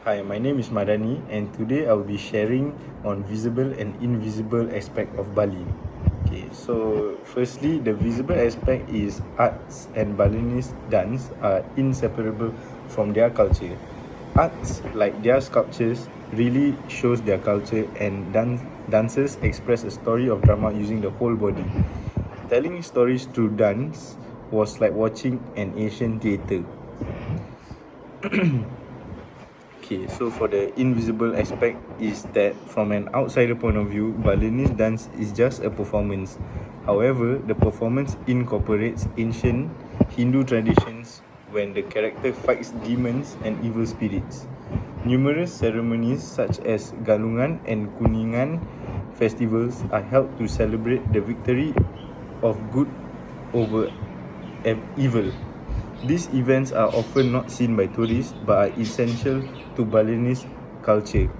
Hi, my name is Madani, and today I will be sharing on visible and invisible aspect of Bali. Okay, so firstly, the visible aspect is arts and Balinese dance are inseparable from their culture. Arts, like their sculptures, really shows their culture, and dancers express a story of drama using the whole body. Telling stories through dance was like watching an Asian theatre. Okay, so for the invisible aspect is that from an outsider point of view, Balinese dance is just a performance. However, the performance incorporates ancient Hindu traditions when the character fights demons and evil spirits. Numerous ceremonies such as Galungan and Kuningan festivals are held to celebrate the victory of good over evil. These events are often not seen by tourists but are essential to Balinese culture.